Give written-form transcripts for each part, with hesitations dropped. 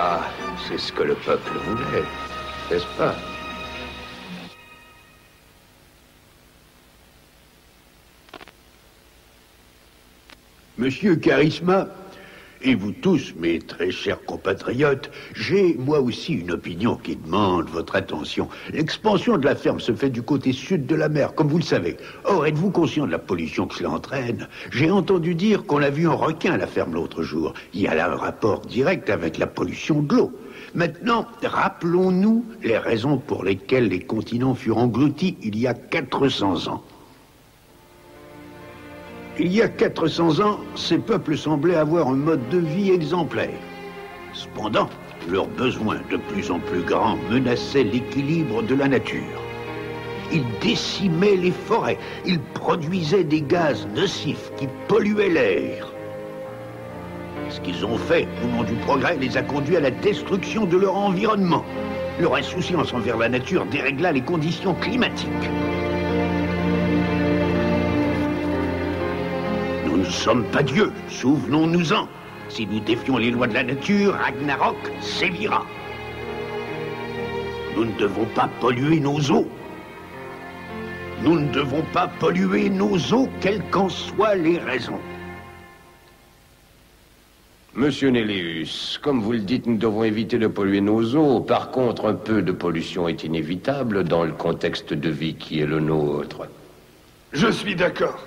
Ah, c'est ce que le peuple voulait, n'est-ce pas? Monsieur Charisma, et vous tous, mes très chers compatriotes, j'ai moi aussi une opinion qui demande votre attention. L'expansion de la ferme se fait du côté sud de la mer, comme vous le savez. Or, êtes-vous conscient de la pollution que cela entraîne? J'ai entendu dire qu'on a vu un requin à la ferme l'autre jour. Il y a là un rapport direct avec la pollution de l'eau. Maintenant, rappelons-nous les raisons pour lesquelles les continents furent engloutis il y a 400 ans. Il y a 400 ans, ces peuples semblaient avoir un mode de vie exemplaire. Cependant, leurs besoins de plus en plus grands menaçaient l'équilibre de la nature. Ils décimaient les forêts, ils produisaient des gaz nocifs qui polluaient l'air. Ce qu'ils ont fait au nom du progrès les a conduits à la destruction de leur environnement. Leur insouciance envers la nature dérégla les conditions climatiques. Nous ne sommes pas dieux, souvenons-nous-en. Si nous défions les lois de la nature, Ragnarok sévira. Nous ne devons pas polluer nos eaux. Nous ne devons pas polluer nos eaux, quelles qu'en soient les raisons. Monsieur Néléus, comme vous le dites, nous devons éviter de polluer nos eaux. Par contre, un peu de pollution est inévitable dans le contexte de vie qui est le nôtre. Je suis d'accord.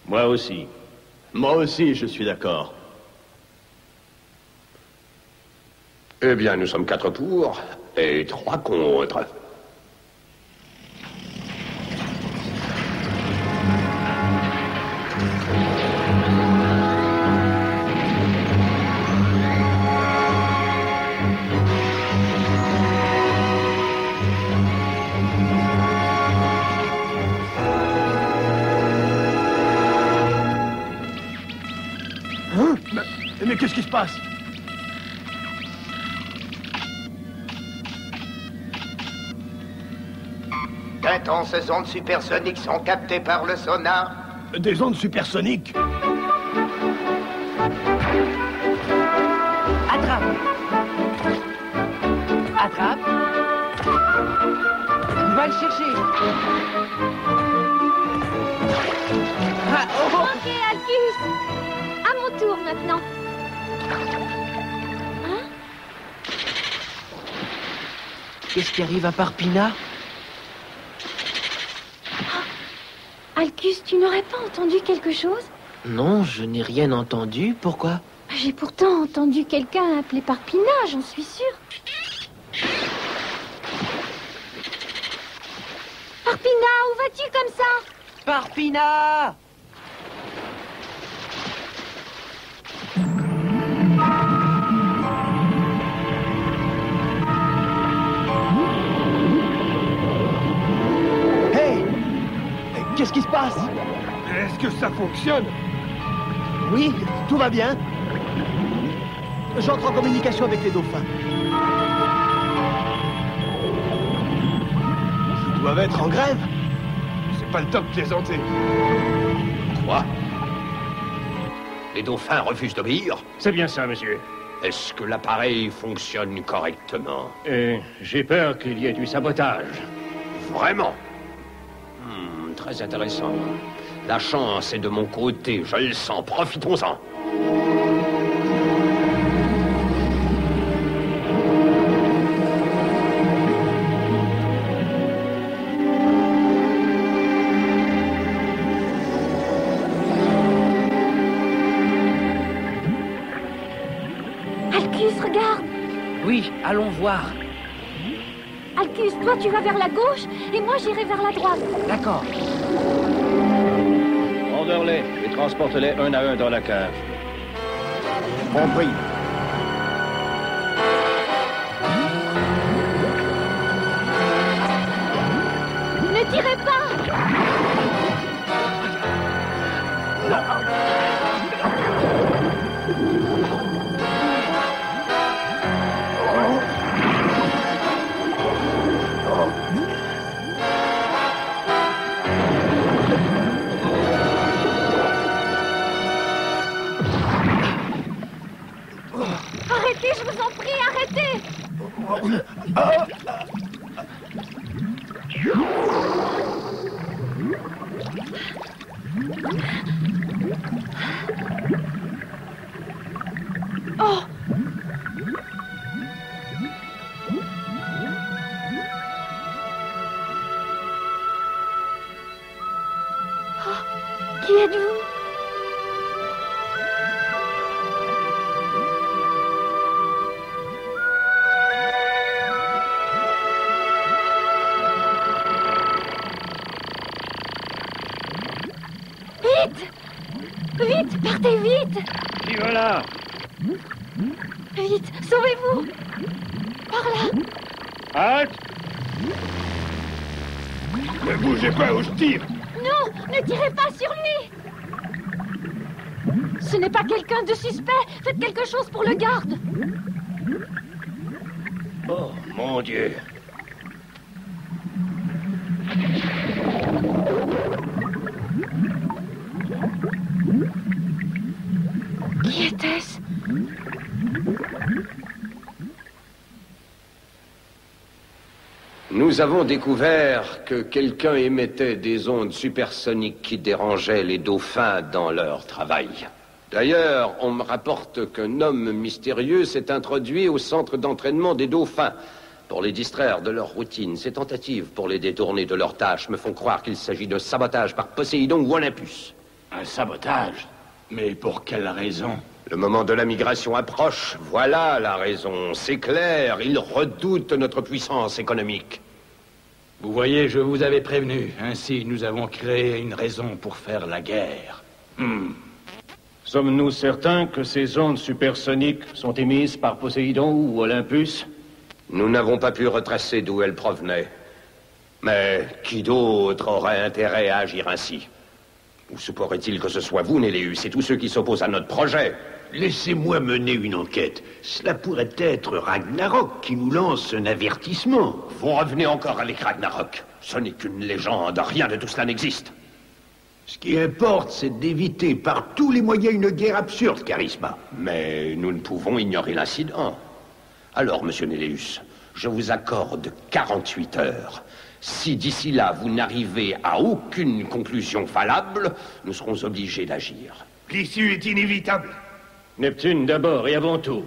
Moi aussi. Moi aussi, je suis d'accord. Eh bien, nous sommes 4 pour et 3 contre. Mais qu'est-ce qui se passe? D'intenses ondes supersoniques sont captées par le sonar. Des ondes supersoniques? Attrape. Attrape. Va le chercher. Ah, oh. Ok, Alcus. À mon tour maintenant. Hein? Qu'est-ce qui arrive à Parpina? Alcus, tu n'aurais pas entendu quelque chose? Non, je n'ai rien entendu. Pourquoi? J'ai pourtant entendu quelqu'un appeler Parpina, j'en suis sûre. Parpina, où vas-tu comme ça? Parpina! Qu'est-ce qui se passe? Est-ce que ça fonctionne? Oui, tout va bien. J'entre en communication avec les dauphins. Ils doivent être en grève. C'est pas le temps de plaisanter. Quoi? Les dauphins refusent d'obéir? C'est bien ça, monsieur. Est-ce que l'appareil fonctionne correctement? J'ai peur qu'il y ait du sabotage. Vraiment? Très intéressant. La chance est de mon côté, je le sens. Profitons-en. Alcus, regarde. Oui, allons voir. Alcus, toi tu vas vers la gauche et moi j'irai vers la droite. D'accord. Order-les et transporte-les un à un dans la cage. Compris. Ne tirez pas! Arrêtez, je vous en prie, arrêtez! Oh! Qui êtes-vous? Vite! Vite, partez vite! Qui va là? Vite, sauvez-vous! Par là! Halte! Ne bougez pas ou je tire! Non, ne tirez pas sur lui! Ce n'est pas quelqu'un de suspect! Faites quelque chose pour le garde! Oh, mon Dieu! Qui était-ce? Nous avons découvert que quelqu'un émettait des ondes supersoniques qui dérangeaient les dauphins dans leur travail. D'ailleurs, on me rapporte qu'un homme mystérieux s'est introduit au centre d'entraînement des dauphins pour les distraire de leur routine. Ces tentatives pour les détourner de leurs tâches me font croire qu'il s'agit de sabotage par Poséidon ou Olympus. Un sabotage? Mais pour quelle raison? Le moment de la migration approche. Voilà la raison. C'est clair, ils redoutent notre puissance économique. Vous voyez, je vous avais prévenu. Ainsi, nous avons créé une raison pour faire la guerre. Sommes-nous certains que ces ondes supersoniques sont émises par Poséidon ou Olympus? Nous n'avons pas pu retracer d'où elles provenaient. Mais qui d'autre aurait intérêt à agir ainsi? Ou se pourrait-il que ce soit vous, Néléus, et tous ceux qui s'opposent à notre projet? Laissez-moi mener une enquête. Cela pourrait être Ragnarok qui nous lance un avertissement. Vous revenez encore avec Ragnarok. Ce n'est qu'une légende, rien de tout cela n'existe. Ce qui importe, c'est d'éviter par tous les moyens une guerre absurde, Charisma. Mais nous ne pouvons ignorer l'incident. Alors, monsieur Néléus, je vous accorde 48 heures. Si d'ici là, vous n'arrivez à aucune conclusion valable, nous serons obligés d'agir. L'issue est inévitable. Neptune d'abord et avant tout.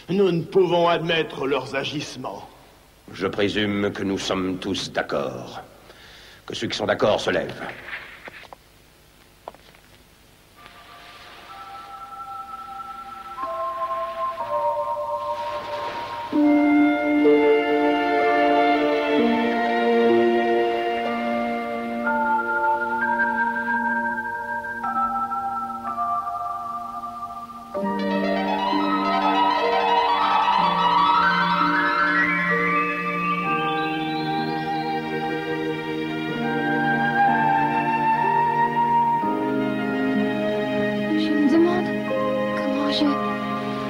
Nous ne pouvons admettre leurs agissements. Je présume que nous sommes tous d'accord. Que ceux qui sont d'accord se lèvent.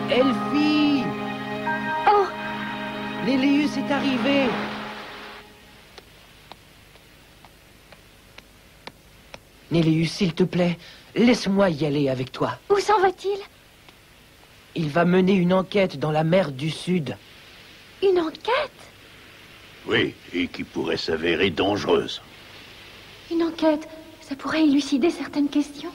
Elfie! Oh! Néléus est arrivé! Néléus, s'il te plaît, laisse-moi y aller avec toi. Où s'en va-t-il? Il va mener une enquête dans la mer du Sud. Une enquête? Oui, et qui pourrait s'avérer dangereuse. Une enquête? Ça pourrait élucider certaines questions.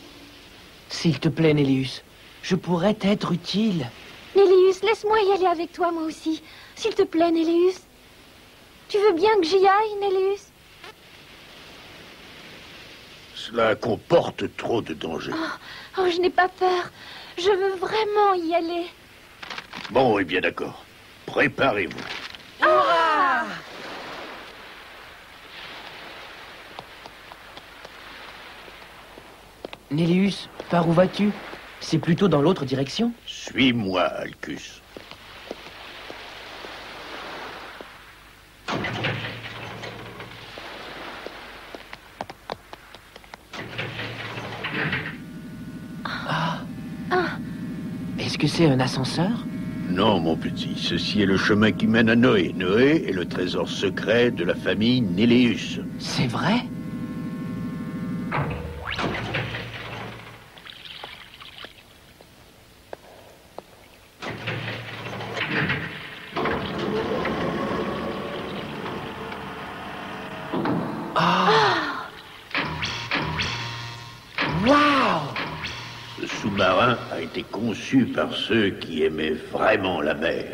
S'il te plaît, Néléus, je pourrais t'être utile. Néléus, laisse-moi y aller avec toi, moi aussi. S'il te plaît, Néléus. Tu veux bien que j'y aille, Néléus? Cela comporte trop de dangers. Oh, je n'ai pas peur. Je veux vraiment y aller. Bon, eh bien d'accord. Préparez-vous. Ah! Néléus, par où vas-tu? C'est plutôt dans l'autre direction. Suis-moi, Alcus. Est-ce que c'est un ascenseur? Non, mon petit, ceci est le chemin qui mène à Noé. Noé est le trésor secret de la famille Néléus. C'est vrai? sous-marin a été conçu par ceux qui aimaient vraiment la mer.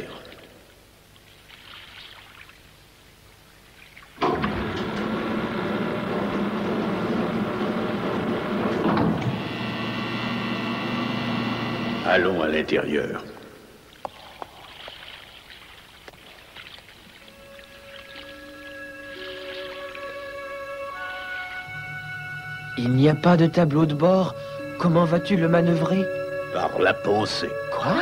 Allons à l'intérieur. Il n'y a pas de tableau de bord. Comment vas-tu le manœuvrer? Par la pensée. Quoi?